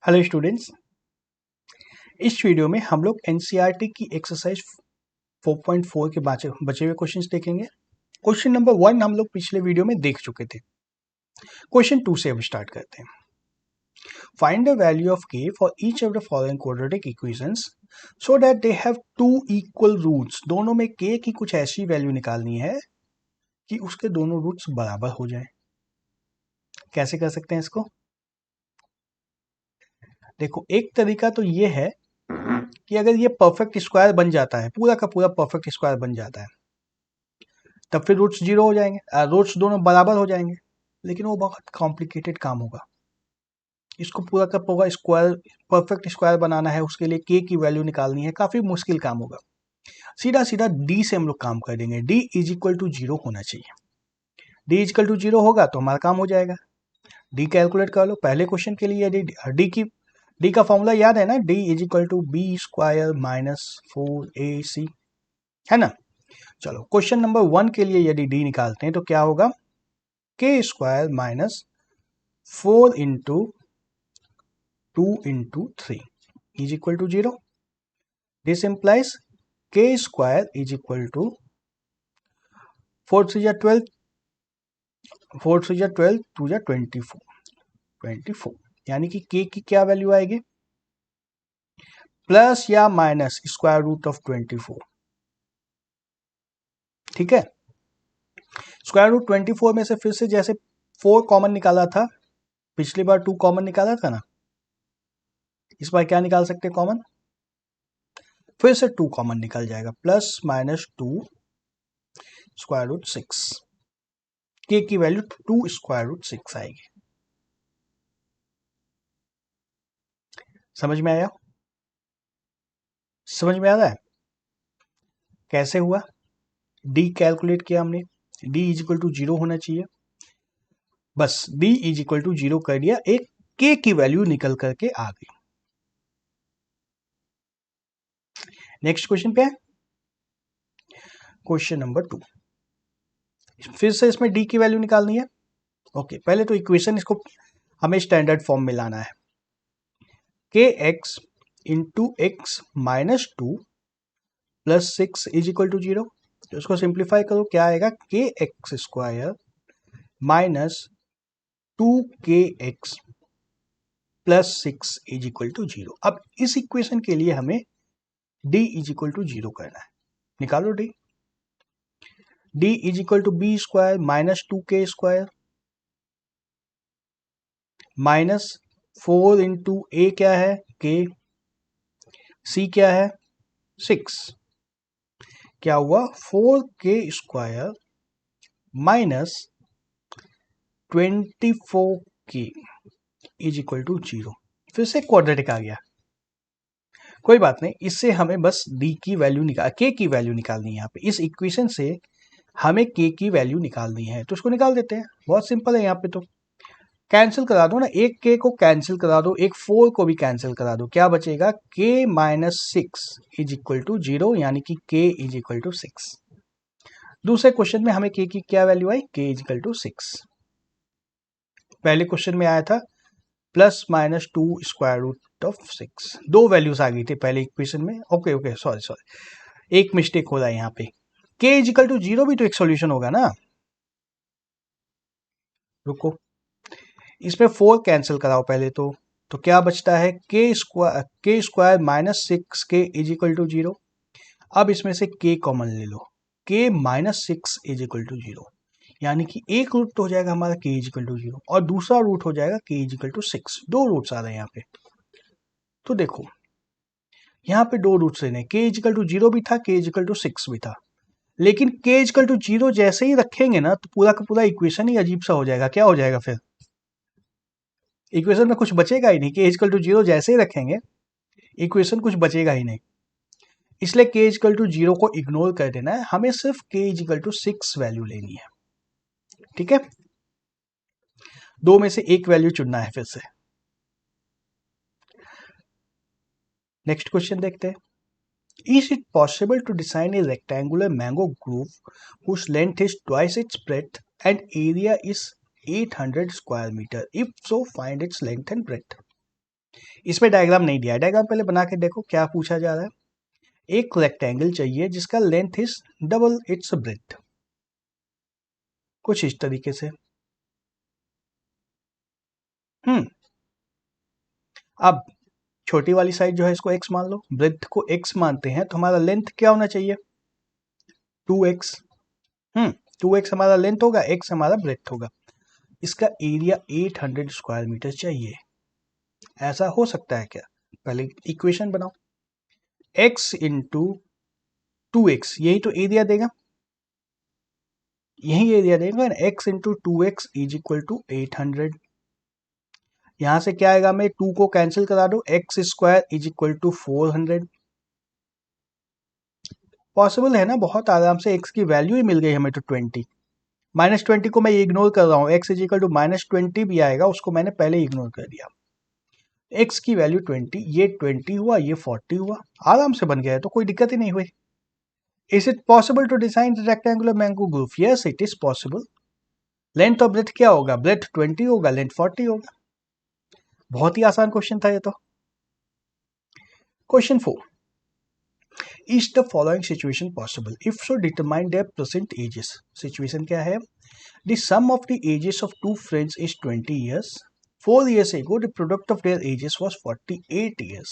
Hello students, इस video में हम लोग एनसीईआरटी की एक्सरसाइज 4.4 के बचे हुए क्वेश्चंस देखेंगे। क्वेश्चन नंबर 1 हम लोग पिछले वीडियो में देख चुके थे। क्वेश्चन 2 से अब स्टार्ट करते हैं। Find the value of k for each of the following quadratic equations so that they have two equal roots. दोनों में के की कुछ ऐसी वैल्यू निकालनी है कि उसके दोनों रूट्स बराबर हो जाए। कैसे कर सकते हैं इसको? देखो, एक तरीका तो ये है कि अगर ये परफेक्ट स्क्वायर बन जाता है, पूरा का पूरा परफेक्ट स्क्वायर बन जाता है, तब फिर रूट्स जीरो हो जाएंगे, रूट्स दोनों बराबर हो जाएंगे। लेकिन वो बहुत कॉम्प्लिकेटेड काम होगा। इसको पूरा का पूरा स्क्वायर, परफेक्ट स्क्वायर बनाना है, उसके लिए के की वैल्यू निकालनी है, काफी मुश्किल काम होगा। सीधा सीधा डी से हम लोग काम कर देंगे। D is equal to zero होना चाहिए। D is equal to zero होगा तो हमारा काम हो जाएगा। डी कैलकुलेट कर लो। पहले क्वेश्चन के लिए यदि डी का फॉर्मूला याद है ना, D is equal to B square minus 4ac, है ना। चलो, क्वेश्चन नंबर 1 के लिए यदि डी निकालते हैं तो क्या होगा? K square minus 4 into 2 into 3 is equal to zero. This implies k square is equal to 4 3 12, 4 3 12, 2 24, यानी कि के की क्या वैल्यू आएगी? प्लस या माइनस स्क्वायर रूट ऑफ 24। ठीक है। स्क्वायर रूट 24 में से फिर से जैसे 4 कॉमन निकाला था, पिछली बार 2 कॉमन निकाला था ना, इस बार क्या निकाल सकते हैं कॉमन? फिर से 2 कॉमन निकल जाएगा, प्लस माइनस 2 स्क्वायर रूट 6। के की वैल्यू 2 स्क्वायर रूट 6 आएगी। समझ में आया? समझ में आ रहा है कैसे हुआ? डी कैलकुलेट किया हमने, D is equal to zero होना चाहिए, बस D is equal to zero कर दिया, एक के की वैल्यू निकल करके आ गई। नेक्स्ट क्वेश्चन पे है, क्वेश्चन नंबर 2। फिर से इसमें डी की वैल्यू निकालनी है। ओके, पहले तो इक्वेशन इसको हमें स्टैंडर्ड फॉर्म में लाना है। K x into x minus 2 plus 6 is equal to zero. तो इसको सिंप्लीफाई करो, क्या आएगा? K x square minus 2kx plus 6 is equal to zero. अब इस इक्वेशन के लिए हमें d is equal to zero करना है। निकालो d। d is equal to B square minus 2k square minus 4 into a क्या है? k, c क्या है? 6। क्या हुआ? 4k square minus 24k is equal to zero. फिर से क्वाड्रेटिक आ गया, कोई बात नहीं, इससे हमें बस d की वैल्यू के की वैल्यू निकालनी है। यहाँ पे इस इक्वेशन से हमें k की वैल्यू निकालनी है, तो उसको निकाल देते हैं। बहुत सिंपल है। यहाँ पे तो कैंसिल करा दो ना, एक k को कैंसिल करा दो, एक 4 को भी कैंसिल करा दो, क्या बचेगा? k minus 6 is equal to zero, यानी कि k इज इक्वल टू 6। दूसरे क्वेश्चन में हमें k की क्या वैल्यू आई? k is equal to 6। पहले क्वेश्चन में आया था plus minus 2 square root of 6। दो वैल्यूज आ गई थी पहले इक्वेशन में। ओके, सॉरी, एक मिस्टेक हो रहा है यहाँ पे। k is equal to zero भी तो एक सॉल्यूशन होगा ना। रुको, इसमें 4 कैंसिल कराओ पहले तो क्या बचता है? K square minus 6k is equal to zero. अब इसमें से k कॉमन ले लो, k minus 6 is equal to zero, यानी कि एक रूट तो हो जाएगा हमारा k is equal to zero, और दूसरा रूट हो जाएगा k इज इक्वल टू 6। दो रूट्स आ रहे हैं यहाँ पे। तो देखो, यहाँ पे दो रूट्स लेने, k is equal to zero भी था, k इज इक्वल टू 6 भी था, लेकिन k is equal to zero जैसे ही रखेंगे ना, तो पूरा का पूरा इक्वेशन ही अजीब सा हो जाएगा। क्या हो जाएगा फिर? इक्वेशन में कुछ बचेगा ही नहीं। k इक्वल टू जीरो जैसे ही रखेंगे, इक्वेशन कुछ बचेगा ही नहीं। इसलिए k इक्वल टू जीरो को इग्नोर कर देना है, हमें सिर्फ k इक्वल टू 6 वैल्यू लेनी है। ठीक है, दो में से एक वैल्यू चुनना है फिर से। नेक्स्ट क्वेश्चन देखते हैं। Is it possible to design a rectangular mango grove whose length is twice its breadth and area is 800 square meter? If so, find its length and breadth. इसमें डायग्राम नहीं दिया है, डायग्राम पहले बना के देखो क्या पूछा जा रहा है। एक रेक्टेंगल चाहिए जिसका length is double it's breath, कुछ इस तरीके से। अब छोटी वाली साइड जो है इसको x मान लो, ब्रेथ को x मानते हैं, तो हमारा लेंथ क्या होना चाहिए 2x। 2x हमारा लेंथ होगा, x हमारा ब्रेथ होगा। इसका एरिया 800 स्क्वायर मीटर चाहिए। ऐसा हो सकता है क्या? पहले इक्वेशन बनाओ, x इंटू 2x, यही तो एरिया देगा, यही एरिया देगा। x into 2x is equal to 800। यहां से क्या आएगा, मैं 2 को कैंसिल करा दो, x square is equal to 400। Possible है ना, बहुत आराम से। x की वैल्यू ही मिल गई हमें तो 20। -20 को मैं इग्नोर कर रहा हूँ, x इज इक्वल टू -20 भी आएगा, उसको मैंने पहले इग्नोर कर दिया। x की वैल्यू 20, ये 20 हुआ, ये 40 हुआ, आराम से बन गया है, तो कोई दिक्कत ही नहीं हुई। Is it possible to design rectangular mango group? Yes it is possible. Length और ब्रेथ क्या होगा, ब्रेथ 20 होगा, लेंथ 40 होगा। बहुत ही आसान क्वेश्चन था ये तो। Question 4, is the following situation possible, if so determine their present ages. Situation क्या है, the sum of the ages of two friends is 20 years. 4 years ago the product of their ages was 48 years.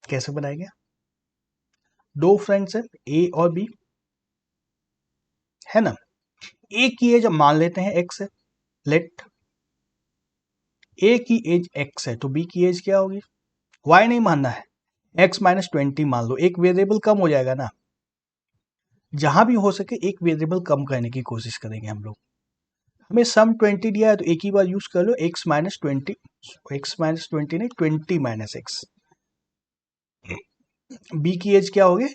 कैसे बनाएंगे? दो friends हैं ए और B, है ना। ए की एज मान लेते हैं एक्स है, लेट ए की एज एक्स है तो बी की एज क्या होगी, वाई नहीं मानना है, x -20 मान लो, एक वेरिएबल कम हो जाएगा ना। जहां भी हो सके एक वेरिएबल कम करने की कोशिश करेंगे हम लोग। हमें सम 20 दिया है तो एक ही बार यूज कर लो, x -20, x -20 नहीं 20 - x। बी की एज क्या होगी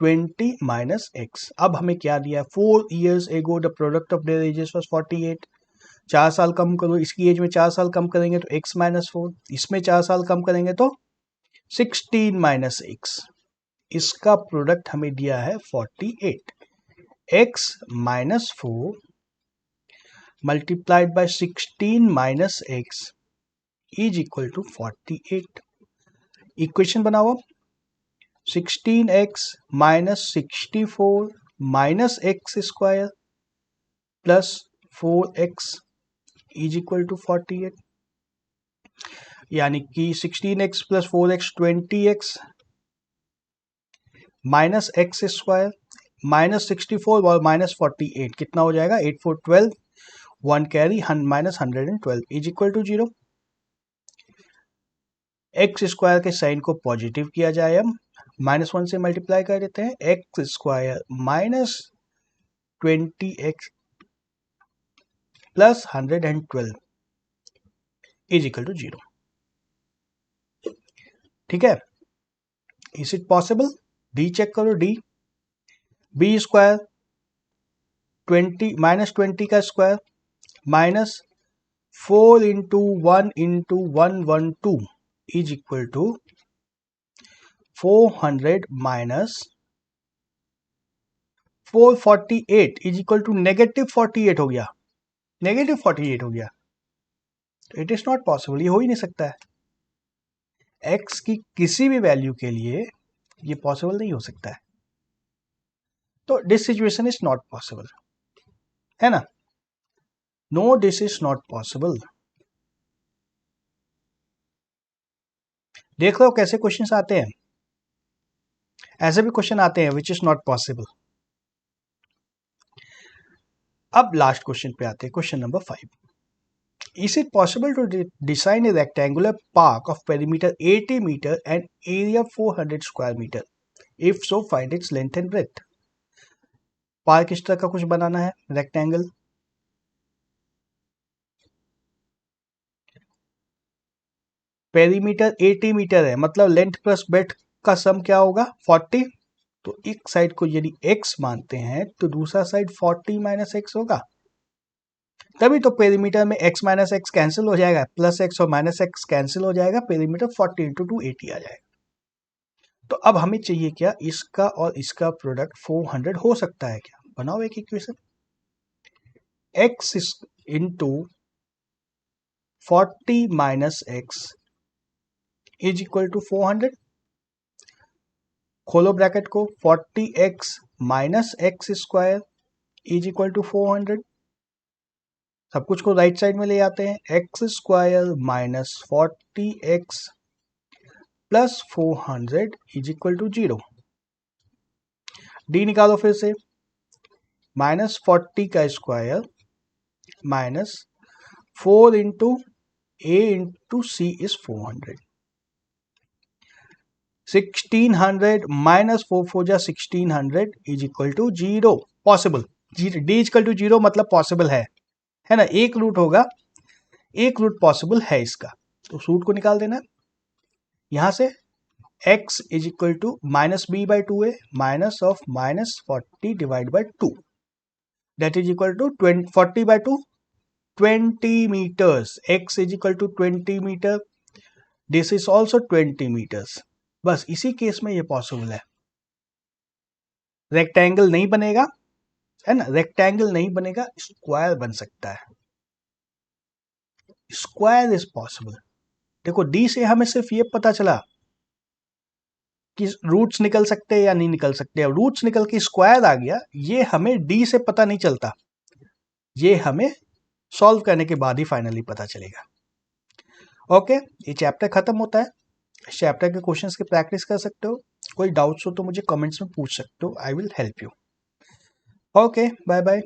20 - x। अब हमें क्या दिया है, 4 years ago the product of their ages was 48। 4 साल कम करो, इसकी एज में 4 साल कम करेंगे तो x -4, इसमें 4 साल कम करेंगे तो 16 - x। इसका प्रोडक्ट हमें दिया है 48। x -4 multiplied by 16 - x is equal to 48। Equation बनाओ, 16x - 64 - x square plus 4x is equal to 48। यानी कि 16x plus 4x 20x -x square -64 और -48 कितना हो जाएगा, 8 4 12, 1 carry -112 is equal to 0। X square के साइन को पॉजिटिव किया जाए, हम -1 से मल्टीप्लाई कर देते हैं, x square -20x plus 112 is equal to 0। ठीक है, is it possible? D check करो, डी। बी स्क्वायर 20 -20 का square -4 into 1 into 112 is equal to 400 minus 448 is equal to -48 हो गया, -48 हो गया। तो इट इज नॉट पॉसिबल, ये हो ही नहीं सकता है। एक्स की किसी भी वैल्यू के लिए ये पॉसिबल नहीं हो सकता है। तो this situation is not possible, है ना। No this is not possible. देख लो कैसे क्वेश्चंस आते हैं, ऐसे भी क्वेश्चन आते हैं विच इज नॉट पॉसिबल। अब लास्ट क्वेश्चन पे आते हैं, question number 5। Is it possible to design a rectangular park of perimeter 80 meter and area 400 square meter? If so, find its length and breadth. Park इस तरह का कुछ बनाना है, rectangle. Perimeter 80 metre है, मतलब लेंथ प्लस ब्रेड्थ का सम क्या होगा 40। तो एक साइड को यदि x मानते हैं तो दूसरा साइड 40 - x होगा। तभी तो पेरीमीटर में x - x कैंसिल हो जाएगा, प्लस x और -x कैंसिल हो जाएगा, पेरीमीटर 40 × 2 80 आ जाएगा। तो अब हमें चाहिए क्या, इसका और इसका प्रोडक्ट 400 हो सकता है क्या? बनाओ एक equation, x into 40 minus x is equal to 400। खोलो ब्रैकेट को, 40x minus x square is equal to 400। सब कुछ को राइट साइड में ले आते हैं, x square minus 40x plus 400 is equal to 0। D निकालो फिर से, माइनस 40 का square minus 4 into A into C is 400। 1600 minus 4 4 जा 1600 is equal to 0। Possible, D equal to 0 मतलब पॉसिबल है ना। एक रूट होगा, एक रूट पॉसिबल है इसका, तो रूट को निकाल देना। यहां से x is equal to minus B by 2a minus of minus 40 divide by 2 that is equal to 40 by 2 20 meters. x is equal to 20 meter, this is also 20 meters. बस इसी केस में ये पॉसिबल है। रेक्टेंगल नहीं बनेगा, है ना, rectangle नहीं बनेगा, स्क्वायर बन सकता है। Square is possible. देखो डी से हमें सिर्फ ये पता चला कि रूट्स निकल सकते हैं या नहीं निकल सकते। रूट्स निकल के स्क्वायर आ गया, ये हमें डी से पता नहीं चलता, ये हमें सॉल्व करने के बाद ही फाइनली पता चलेगा। ओके, ये चैप्टर खत्म होता है। इस चैप्टर के क्वेश्चंस की प्रैक्टिस कर सकते हो। कोई डाउट्स हो तो मुझे कमेंट्स में पूछ सकते हो, I will help you. Okay, bye bye.